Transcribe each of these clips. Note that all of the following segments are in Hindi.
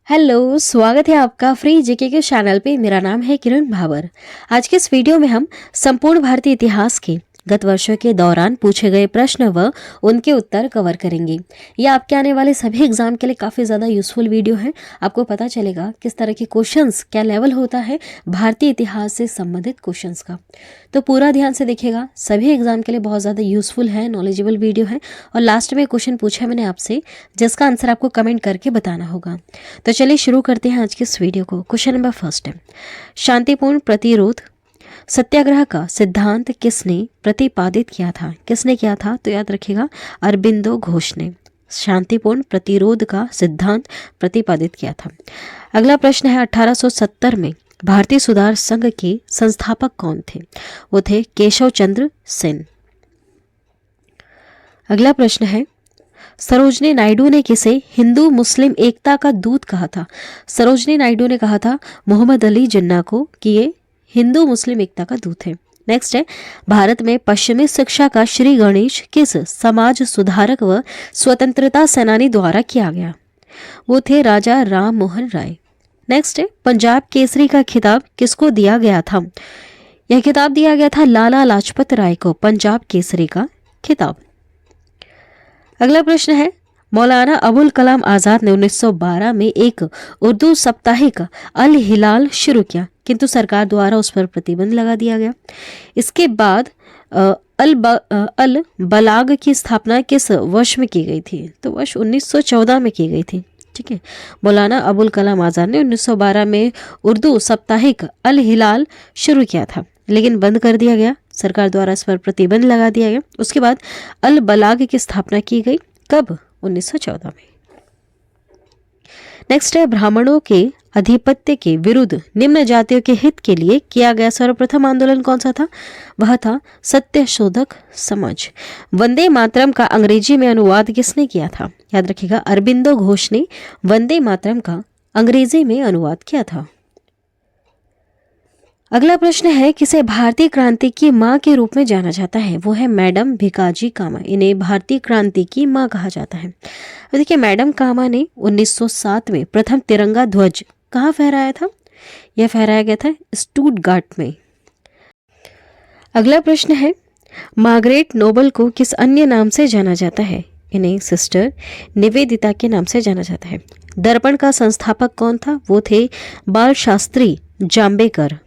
हेलो, स्वागत है आपका फ्री जीके के चैनल पे। मेरा नाम है किरण भावर। आज के इस वीडियो में हम संपूर्ण भारतीय इतिहास के गत वर्षों के दौरान पूछे गए प्रश्न व उनके उत्तर कवर करेंगे। यह आपके आने वाले सभी एग्जाम के लिए काफ़ी ज़्यादा यूजफुल वीडियो है। आपको पता चलेगा किस तरह के क्वेश्चंस, क्या लेवल होता है भारतीय इतिहास से संबंधित क्वेश्चंस का। तो पूरा ध्यान से देखिएगा, सभी एग्जाम के लिए बहुत ज़्यादा यूजफुल है, नॉलेजेबल वीडियो है। और लास्ट में क्वेश्चन पूछा है मैंने आपसे, जिसका आंसर आपको कमेंट करके बताना होगा। तो चलिए शुरू करते हैं आज के इस वीडियो को। क्वेश्चन नंबर फर्स्ट है, शांतिपूर्ण प्रतिरोध सत्याग्रह का सिद्धांत किसने प्रतिपादित किया था? किसने किया था? तो याद रखिएगा, अरबिंदो घोष ने शांतिपूर्ण प्रतिरोध का सिद्धांत प्रतिपादित किया था। अगला प्रश्न है, 1870 में भारतीय सुधार संघ के संस्थापक कौन थे? वो थे केशव चंद्र सेन। अगला प्रश्न है, सरोजनी नायडू ने किसे हिंदू मुस्लिम एकता का दूत कहा था? सरोजनी नायडू ने कहा था मोहम्मद अली जिन्ना को कि ये हिंदू मुस्लिम एकता का दूत है। नेक्स्ट है, भारत में पश्चिमी शिक्षा का श्री गणेश किस समाज सुधारक व स्वतंत्रता सेनानी द्वारा किया गया? वो थे राजा राम मोहन राय। नेक्स्ट है, पंजाब केसरी का खिताब किसको दिया गया था? यह खिताब दिया गया था लाला लाजपत राय को, पंजाब केसरी का खिताब। अगला प्रश्न है, मौलाना अबुल कलाम आज़ाद ने 1912 में एक उर्दू साप्ताहिक अल हिलाल शुरू किया, किंतु सरकार द्वारा उस पर प्रतिबंध लगा दिया गया। इसके बाद अल बलाग की स्थापना किस वर्ष में की गई थी? तो वर्ष 1914 में की गई थी। ठीक है, मौलाना अबुल कलाम आज़ाद ने 1912 में उर्दू साप्ताहिक अल हिलाल शुरू किया था, लेकिन बंद कर दिया गया, सरकार द्वारा इस पर प्रतिबंध लगा दिया गया। उसके बाद अल बलाग की स्थापना की गई, कब? 1914 में। नेक्स्ट है, ब्राह्मणों के अधिपत्य के विरुद्ध निम्न जातियों के हित के लिए किया गया सर्वप्रथम आंदोलन कौन सा था? वह था सत्यशोधक समाज। वंदे मातरम का अंग्रेजी में अनुवाद किसने किया था? याद रखिएगा, अरबिंदो घोष ने वंदे मातरम का अंग्रेजी में अनुवाद किया था। अगला प्रश्न है, किसे भारतीय क्रांति की मां के रूप में जाना जाता है? वो है मैडम भिकाजी कामा। इन्हें भारतीय क्रांति की मां कहा जाता है। देखिए, मैडम कामा ने 1907 में प्रथम तिरंगा ध्वज कहाँ फहराया था? यह फहराया गया था स्टुटगार्ट में। अगला प्रश्न है, मार्गरेट नोबल को किस अन्य नाम से जाना जाता है? इन्हें सिस्टर निवेदिता के नाम से जाना जाता है। दर्पण का संस्थापक कौन था? वो थे बाल शास्त्री जाम्बेकर।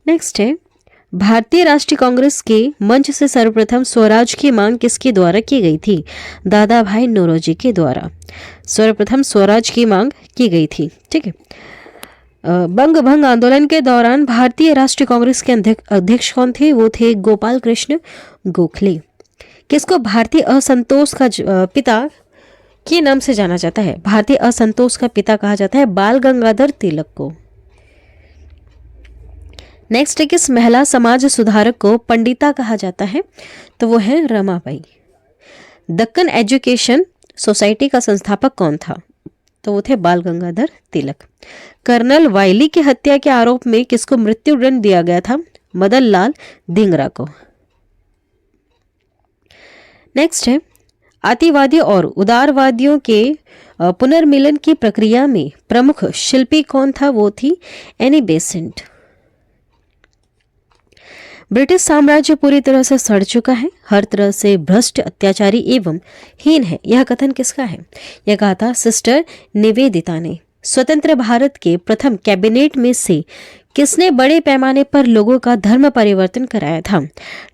नेक्स्ट है, भारतीय राष्ट्रीय कांग्रेस के मंच से सर्वप्रथम स्वराज की मांग किसके द्वारा की गई थी? दादा भाई नौरोजी के द्वारा सर्वप्रथम स्वराज की मांग की गई थी। ठीक है, बंग भंग आंदोलन के दौरान भारतीय राष्ट्रीय कांग्रेस के अध्यक्ष कौन थे? वो थे गोपाल कृष्ण गोखले। किसको भारतीय असंतोष का पिता के नाम से जाना जाता है? भारतीय असंतोष का पिता कहा जाता है बाल गंगाधर तिलक को। नेक्स्ट है, किस महिला समाज सुधारक को पंडिता कहा जाता है? तो वो है रमाबाई। दक्कन एजुकेशन सोसाइटी का संस्थापक कौन था? तो वो थे बाल गंगाधर तिलक। कर्नल वाइली की हत्या के आरोप में किसको मृत्युदंड दिया गया था? मदन लाल धिंगरा को। नेक्स्ट है, अतिवादी और उदारवादियों के पुनर्मिलन की प्रक्रिया में प्रमुख शिल्पी कौन था? वो थी एनी बेसेंट। ब्रिटिश साम्राज्य पूरी तरह से सड़ चुका है, हर तरह से भ्रष्ट, अत्याचारी एवं हीन है। यह कथन किसका है? यह कहा था सिस्टर निवेदिता ने। स्वतंत्र भारत के प्रथम कैबिनेट में से किसने बड़े पैमाने पर लोगों का धर्म परिवर्तन कराया था?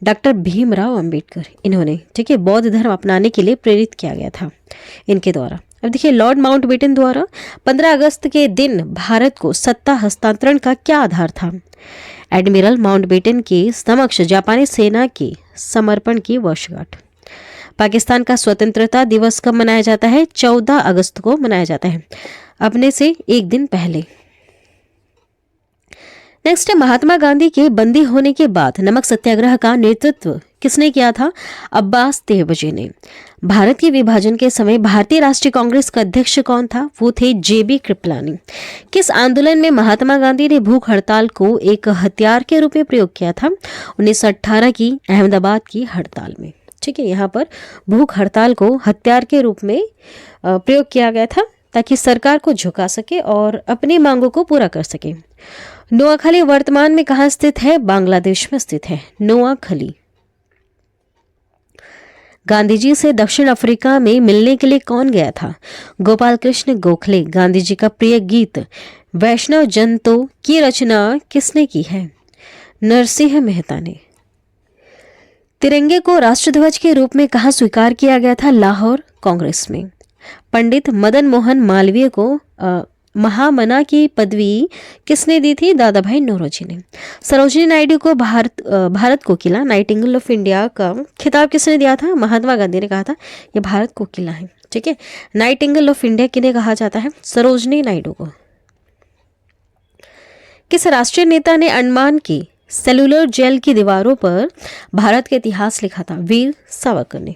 डॉक्टर भीमराव अंबेडकर। इन्होंने, ठीक है, बौद्ध धर्म अपनाने के लिए प्रेरित किया गया था इनके द्वारा। अब देखिए, लॉर्ड माउंटबेटन द्वारा 15 अगस्त के दिन भारत को सत्ता हस्तांतरण का क्या आधार था? एडमिरल माउंटबेटन के समक्ष जापानी सेना के समर्पण की वर्षगांठ। पाकिस्तान का स्वतंत्रता दिवस कब मनाया जाता है? 14 अगस्त को मनाया जाता है, अपने से एक दिन पहले। नेक्स्ट है, महात्मा गांधी के बंदी होने के बाद नमक सत्याग्रह का नेतृत्व किसने किया था? अब्बास तेहबजी ने। भारत के विभाजन के समय भारतीय राष्ट्रीय कांग्रेस का अध्यक्ष कौन था? वो थे जेबी कृपलानी। किस आंदोलन में महात्मा गांधी ने भूख हड़ताल को एक हथियार के रूप में प्रयोग किया था? 1918 की अहमदाबाद की हड़ताल में। ठीक है, यहाँ पर भूख हड़ताल को हथियार के रूप में प्रयोग किया गया था ताकि सरकार को झुका सके और अपनी मांगों को पूरा कर सके। नोआखली वर्तमान में कहाँ स्थित है? बांग्लादेश में स्थित है नोआखली। गांधी जी से दक्षिण अफ्रीका में मिलने के लिए कौन गया था? गोपाल कृष्ण गोखले। गांधी जी का प्रिय गीत वैष्णव जन तो की रचना किसने की है? नरसिंह मेहता ने। तिरंगे को राष्ट्रध्वज के रूप में कहाँ स्वीकार किया गया था? लाहौर कांग्रेस में। पंडित मदन मोहन मालवीय को महामना की पदवी किसने दी थी? दादा भाई नौरोजी ने। सरोजिनी नायडू को भारत कोकिला नाइटिंगेल ऑफ इंडिया का खिताब किसने दिया था? महात्मा गांधी ने कहा था ये भारत कोकिला है। ठीक है, नाइटिंगेल ऑफ इंडिया किन्हें कहा जाता है? सरोजिनी नायडू को। किस राष्ट्रीय नेता ने अंडमान की सेलुलर जेल की दीवारों पर भारत का इतिहास लिखा था? वीर सावरकर ने।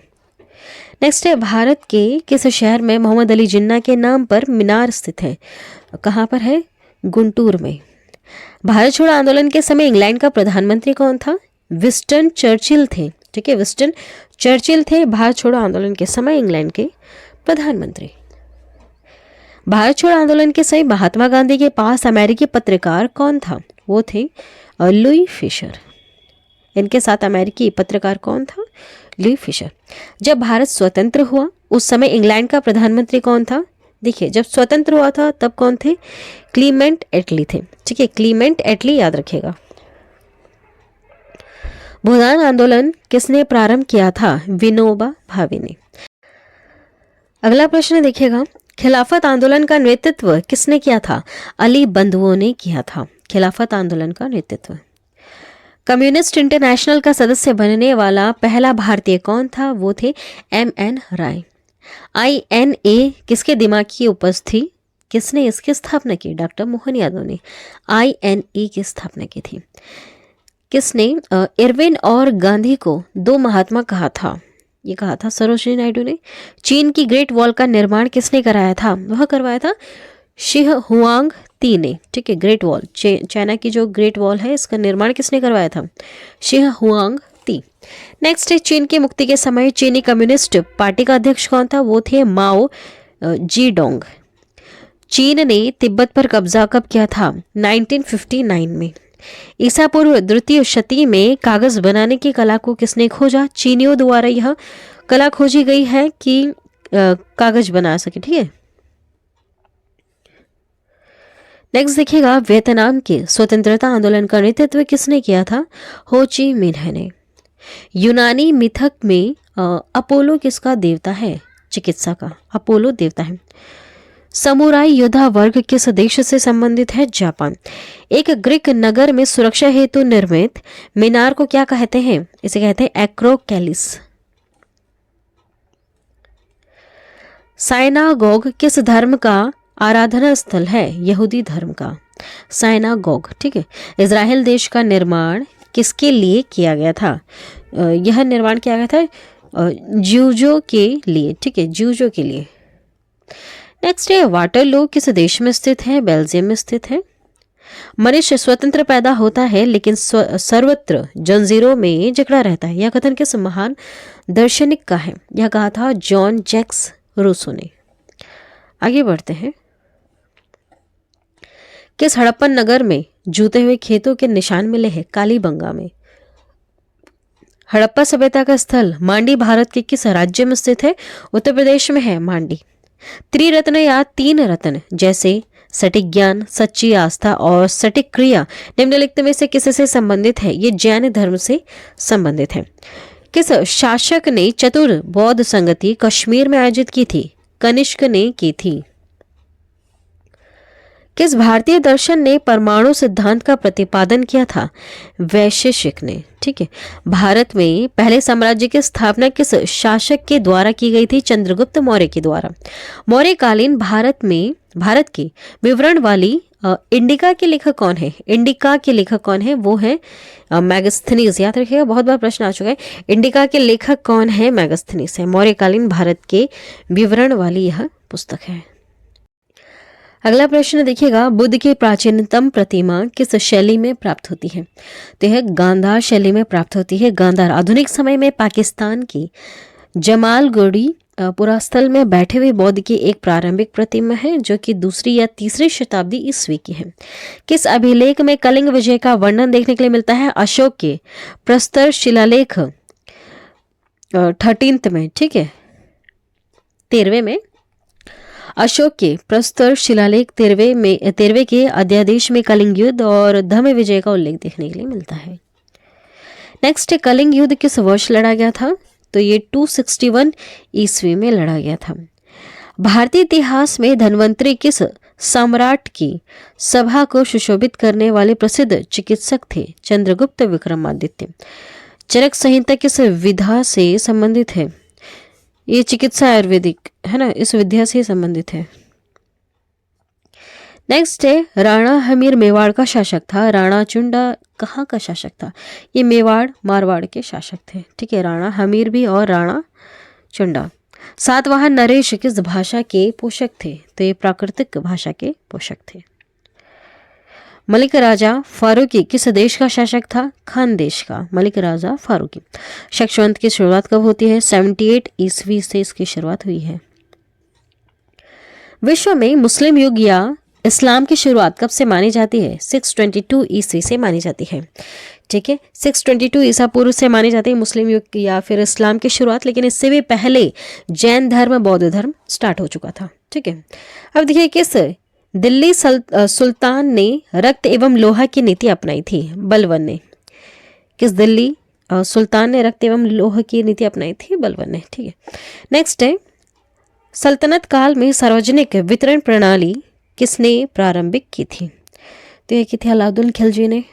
नेक्स्ट है, भारत के किस शहर में मोहम्मद अली जिन्ना के नाम पर मीनार स्थित है? कहाँ पर है? गुंटूर में। भारत छोड़ो आंदोलन के समय इंग्लैंड का प्रधानमंत्री कौन था? विंस्टन चर्चिल थे। ठीक है, विंस्टन चर्चिल थे भारत छोड़ो आंदोलन के समय इंग्लैंड के प्रधानमंत्री। भारत छोड़ो आंदोलन के समय महात्मा गांधी के पास अमेरिकी पत्रकार कौन था? वो थे लुई फिशर। इनके साथ अमेरिकी पत्रकार कौन था? Louis Fischer. जब भारत स्वतंत्र हुआ उस समय इंग्लैंड का प्रधानमंत्री कौन था? देखिए, जब स्वतंत्र हुआ था तब कौन थे? क्लीमेंट एटली थे। ठीक है, क्लीमेंट एटली याद रखिएगा। भूदान आंदोलन किसने प्रारंभ किया था? विनोबा भावे ने। अगला प्रश्न देखिएगा, खिलाफत आंदोलन का नेतृत्व किसने किया था? अली बंधुओं ने किया था खिलाफत आंदोलन का नेतृत्व। कम्युनिस्ट इंटरनेशनल का सदस्य बनने वाला पहला भारतीय कौन था? वो थे MN राय। INA किसके दिमाग की उपज थी? किसने इसकी स्थापना की? डॉक्टर मोहन यादव ने INA की स्थापना की थी। किसने इरविन और गांधी को दो महात्मा कहा था? ये कहा था सरोजिनी नायडू ने। चीन की ग्रेट वॉल का निर्माण किसने कराया था? वह करवाया था शिह हुआंग ती ने। ठीक है, ग्रेट वॉल, चाइना की जो ग्रेट वॉल है इसका निर्माण किसने करवाया था? शिह हुआंग ती। नेक्स्ट है, चीन की मुक्ति के समय चीनी कम्युनिस्ट पार्टी का अध्यक्ष कौन था? वो थे माओ जीडोंग। चीन ने तिब्बत पर कब्जा कब किया था? 1959 में। ईसा पूर्व द्वितीय शती में कागज बनाने की कला को किसने खोजा? चीनियों द्वारा यह कला खोजी गई है कि कागज बना सके। ठीक है, नेक्स्ट देखिएगा, वियतनाम के स्वतंत्रता आंदोलन का नेतृत्व किसने किया था? हो ची मिन्ह ने। यूनानी मिथक में अपोलो किसका देवता है? चिकित्सा का अपोलो देवता है। समुराई योद्धा वर्ग किस देश से संबंधित है? जापान। एक ग्रीक नगर में सुरक्षा हेतु निर्मित मीनार को क्या कहते हैं? इसे कहते हैं एक्रोकैलिस। साइनागोग किस धर्म का आराधना स्थल है? यहूदी धर्म का साइनागोग। ठीक है, इज़राइल देश का निर्माण किसके लिए किया गया था? यह निर्माण किया गया था ज्यूजों के लिए। ठीक है, ज्यूजों के लिए। नेक्स्ट है, वाटरलू किस देश में स्थित है? बेल्जियम में स्थित है। मनुष्य स्वतंत्र पैदा होता है लेकिन सर्वत्र जंजीरों में जकड़ा रहता है, यह कथन किस महान दार्शनिक का है? यह कहा था जॉन जैक्स रूसो ने। आगे बढ़ते हैं, किस हड़प्पन नगर में जूते हुए खेतों के निशान मिले हैं? कालीबंगा में। हड़प्पा सभ्यता का स्थल मांडी भारत के किस राज्य में स्थित है? उत्तर प्रदेश में है मांडी। त्रिरत्न या तीन रत्न जैसे सटीक ज्ञान, सच्ची आस्था और सटीक क्रिया निम्नलिखित में से किससे संबंधित है? ये जैन धर्म से संबंधित है। किस शासक ने चतुर बौद्ध संगति कश्मीर में आयोजित की थी? कनिष्क ने की थी। किस भारतीय दर्शन ने परमाणु सिद्धांत का प्रतिपादन किया था? वैशेषिक ने। ठीक है, भारत में पहले साम्राज्य की स्थापना किस शासक के द्वारा की गई थी? चंद्रगुप्त मौर्य के द्वारा। मौर्यकालीन भारत की विवरण वाली इंडिका के लेखक कौन है? इंडिका के लेखक कौन है? वो है मैगस्थनीज। याद रखिएगा, बहुत बार प्रश्न आ चुका है। इंडिका के लेखक कौन है? मैगस्थनीज है। मौर्यकालीन भारत के विवरण वाली यह पुस्तक है। अगला प्रश्न देखिएगा, बुद्ध की प्राचीनतम प्रतिमा किस शैली में प्राप्त होती है? तो यह गांधार शैली में प्राप्त होती है। गांधार आधुनिक समय में पाकिस्तान की जमालगढ़ी पुरास्थल में बैठे हुए बौद्ध की एक प्रारंभिक प्रतिमा है जो कि 2री या 3री शताब्दी ईस्वी की है। किस अभिलेख में कलिंग विजय का वर्णन देखने के लिए मिलता है? अशोक के प्रस्तर शिलालेख 13 में, ठीक है, 13वें में। अशोक के प्रस्तर शिलालेख 13वें के अध्यादेश में कलिंग युद्ध और धम्म विजय का उल्लेख देखने के लिए मिलता है। नेक्स्ट, कलिंग युद्ध किस वर्ष लड़ा गया था? तो ये 261 ईस्वी में लड़ा गया था। भारतीय इतिहास में धन्वंतरी किस सम्राट की सभा को सुशोभित करने वाले प्रसिद्ध चिकित्सक थे? चंद्रगुप्त विक्रमादित्य। चरक संहिता किस विधा से संबंधित है? ये चिकित्सा आयुर्वेदिक है ना, इस विद्या से संबंधित है। नेक्स्ट है, राणा हमीर मेवाड़ का शासक था। राणा चुंडा कहाँ का शासक था? ये मेवाड़ मारवाड़ के शासक थे, ठीक है, राणा हमीर भी और राणा चुंडा। सातवाहन नरेश किस भाषा के पोषक थे? तो ये प्राकृतिक भाषा के पोषक थे। मलिक राजा फारूकी किस देश का शासक था? खान देश का, मलिक राजा फारूकी। शक्षवंत की शुरुआत कब होती है? 78 ईस्वी से इसकी शुरुआत हुई है। विश्व में मुस्लिम युग या इस्लाम की शुरुआत कब से मानी जाती है? 622 ईस्वी से मानी जाती है, ठीक है, 622 ईसा पूर्व से मानी जाती है मुस्लिम युग या फिर इस्लाम की शुरुआत। लेकिन इससे भी पहले जैन धर्म, बौद्ध धर्म स्टार्ट हो चुका था, ठीक है। अब देखिए, किस दिल्ली सुल्तान ने रक्त एवं लोहा की नीति अपनाई थी? बलबन ने। किस दिल्ली सुल्तान ने रक्त एवं लोहा की नीति अपनाई थी? बलबन ने, ठीक है। नेक्स्ट है, सल्तनत काल में सार्वजनिक वितरण प्रणाली किसने प्रारंभिक की थी? तो ये की थी अलाउद्दीन खिलजी ने।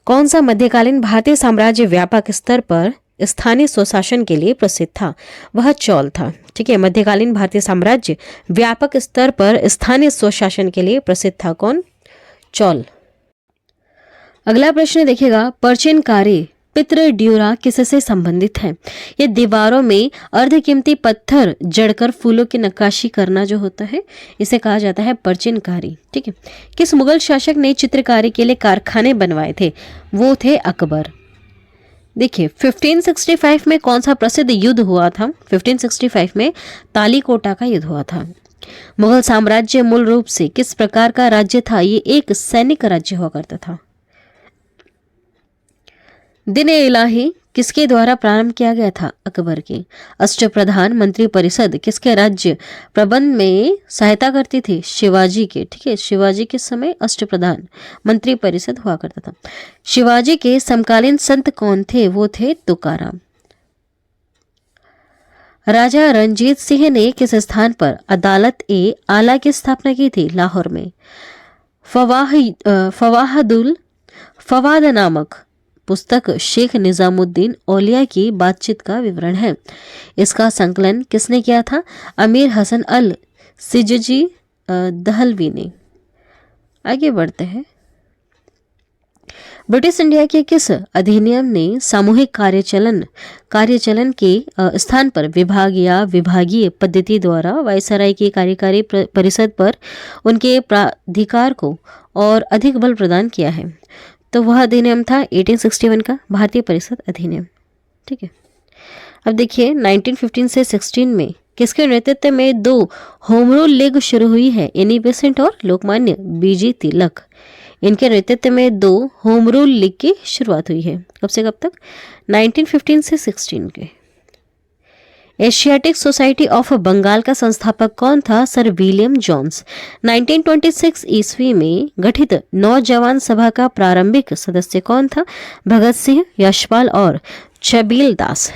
कौन सा मध्यकालीन भारतीय साम्राज्य व्यापक स्तर पर स्थानीय स्वशासन के लिए प्रसिद्ध था? वह चौल था, ठीक है। मध्यकालीन भारतीय साम्राज्य व्यापक स्तर पर स्थानीय स्वशासन के लिए प्रसिद्ध था। कौन? चौल। अगला प्रश्न देखिएगा, प्राचीनकारी पितृ ड्यूरा किससे संबंधित है? ये दीवारों में अर्धकीमती पत्थर जड़कर फूलों की नक्काशी करना जो होता है, इसे कहा जाता है प्राचीनकारी, ठीक है। किस मुगल शासक ने चित्रकारी के लिए कारखाने बनवाए थे? वो थे अकबर। देखिए, 1565 में कौन सा प्रसिद्ध युद्ध हुआ था? 1565 में तालीकोटा का युद्ध हुआ था। मुगल साम्राज्य मूल रूप से किस प्रकार का राज्य था? ये एक सैनिक राज्य हुआ करता था। दिन-ए-इलाही किसके द्वारा प्रारंभ किया गया था? अकबर के। अष्टप्रधान मंत्री परिषद किसके राज्य प्रबंध में सहायता करती थी? शिवाजी के, ठीक है। शिवाजी के समय अष्टप्रधान मंत्री परिषद हुआ करता था। शिवाजी के समकालीन संत कौन थे? वो थे तुकाराम। राजा रणजीत सिंह ने किस स्थान पर अदालत-ए-आला की स्थापना की थी? लाहौर में। फवाद नामक पुस्तक शेख निजामुद्दीन औलिया की बातचीत का विवरण है। इसका संकलन किसने किया था? अमीर हसन अल सिजजी दहलवी ने। आगे बढ़ते हैं। ब्रिटिश इंडिया के किस अधिनियम ने सामूहिक कार्यचलन के स्थान पर विभाग या विभागीय पद्धति द्वारा वायसराय की कार्यकारी परिषद पर उनके प्राधिकार को और अधिक बल प्रदान किया है? तो वह अधिनियम था 1861 का भारतीय परिषद अधिनियम, ठीक है। अब देखिए, 1915 से 16 में किसके नेतृत्व में 2 होम रूल लीग शुरू हुई है? एनी बेसेंट और लोकमान्य बीजी तिलक। इनके नेतृत्व में 2 होम रूल लीग की शुरुआत हुई है। कब से कब तक? 1915 से 16 के। एशियाटिक सोसाइटी ऑफ बंगाल का संस्थापक कौन था? Sir William Jones. 1926 ईस्वी में गठित नौजवान सभा का प्रारंभिक सदस्य कौन था? भगत सिंह, यशपाल और छबील दास।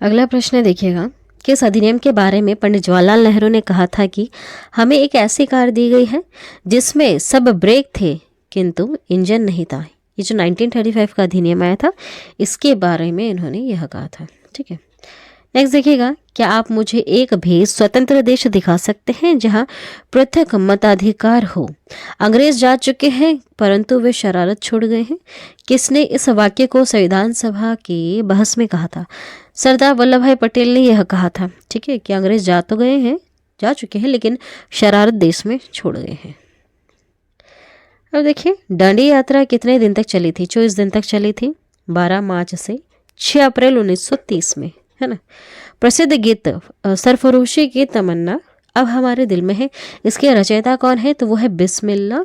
अगला प्रश्न देखिएगा, किस अधिनियम के बारे में पंडित जवाहरलाल नेहरू ने कहा था कि हमें एक ऐसी कार दी गई है जिसमें सब ब्रेक थे किंतु इंजन नहीं था? ये जो 1935 का अधिनियम आया था, इसके बारे में इन्होंने यह कहा था, ठीक है। नेक्स्ट देखिएगा, क्या आप मुझे एक भी स्वतंत्र देश दिखा सकते हैं जहां पृथक मताधिकार हो? अंग्रेज जा चुके हैं परंतु वे शरारत छोड़ गए हैं। किसने इस वाक्य को संविधान सभा के बहस में कहा था? सरदार वल्लभ भाई पटेल ने यह कहा था, ठीक है, कि अंग्रेज जा चुके हैं लेकिन शरारत देश में छोड़ गए हैं। अब देखिए, दांडी यात्रा कितने दिन तक चली थी? 24 दिन तक चली थी, 12 मार्च से 6 अप्रैल 1930 में, है ना। प्रसिद्ध गीत सरफरोशी की तमन्ना अब हमारे दिल में है, इसके रचयिता कौन है? तो वो है बिस्मिल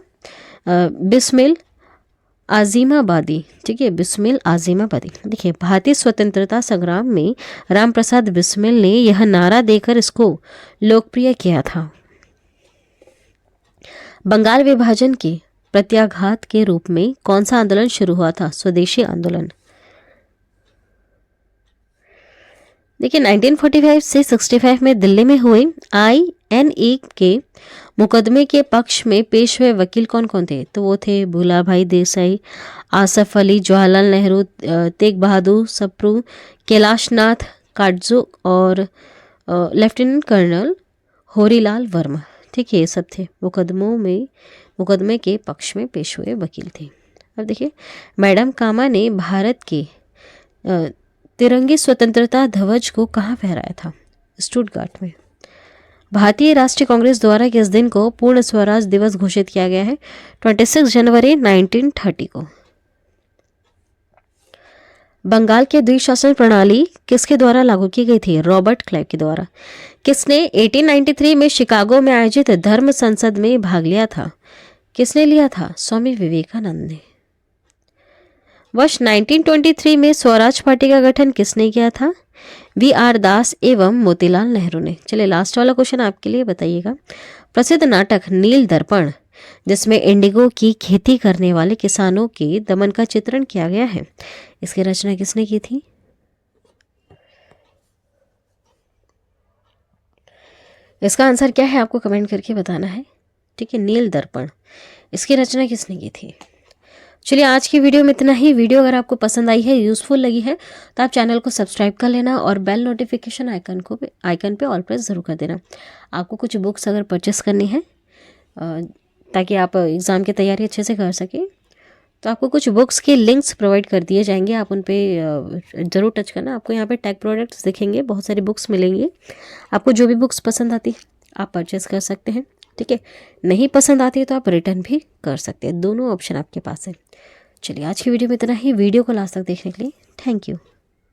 आजिमाबादी। ठीक है, बिस्मिल आजिमाबादी। देखिए, भारतीय स्वतंत्रता संग्राम में राम प्रसाद बिस्मिल ने यह नारा देकर इसको लोकप्रिय किया था। बंगाल विभाजन के प्रत्याघात के रूप में कौन सा आंदोलन शुरू हुआ था? स्वदेशी आंदोलन। देखिए, 1945 से 65 में दिल्ली में हुए INA के मुकदमे के पक्ष में पेश हुए वकील कौन कौन थे? तो वो थे भूलाभाई देसाई, आसफ अली, जवाहरलाल नेहरू, तेग बहादुर सप्रू, कैलाशनाथ काटजू और लेफ्टिनेंट कर्नल होरीलाल वर्मा। ठीक है, ये सब थे मुकदमे के पक्ष में पेश हुए वकील थे। अब देखिए, मैडम कामा ने भारत के तिरंगे स्वतंत्रता ध्वज को कहाँ फहराया था? स्टुटगार्ट में। भारतीय राष्ट्रीय कांग्रेस द्वारा किस दिन को पूर्ण स्वराज दिवस घोषित किया गया है? 26 जनवरी 1930 को। बंगाल के द्विशासन प्रणाली किसके द्वारा लागू की गई थी? रॉबर्ट क्लाइव के द्वारा। किसने 1893 में शिकागो में आयोजित धर्म संसद में भाग लिया था? किसने लिया था? स्वामी विवेकानंद ने। वर्ष 1923 में स्वराज पार्टी का गठन किसने किया था? VR दास एवं मोतीलाल नेहरू ने। चलिए, लास्ट वाला क्वेश्चन आपके लिए, बताइएगा। प्रसिद्ध नाटक नील दर्पण, जिसमें इंडिगो की खेती करने वाले किसानों के दमन का चित्रण किया गया है, इसकी रचना किसने की थी? इसका आंसर क्या है आपको कमेंट करके बताना है। ठीक है, नील दर्पण, इसकी रचना किसने की थी? चलिए, आज की वीडियो में इतना ही। वीडियो अगर आपको पसंद आई है, यूज़फुल लगी है, तो आप चैनल को सब्सक्राइब कर लेना और बेल नोटिफिकेशन आइकन पे ऑल प्रेस ज़रूर कर देना। आपको कुछ बुक्स अगर परचेस करनी है ताकि आप एग्ज़ाम की तैयारी अच्छे से कर सकें, तो आपको कुछ बुक्स के लिंक्स प्रोवाइड कर दिए जाएंगे, आप उन पर ज़रूर टच करना। आपको यहाँ पे टेक प्रोडक्ट्स दिखेंगे, बहुत सारी बुक्स मिलेंगी। आपको जो भी बुक्स पसंद आती है आप परचेस कर सकते हैं। ठीक है, नहीं पसंद आती है तो आप रिटर्न भी कर सकते हैं, दोनों ऑप्शन आपके पास है। चलिए, आज की वीडियो में इतना ही। वीडियो को लास्ट तक देखने के लिए थैंक यू।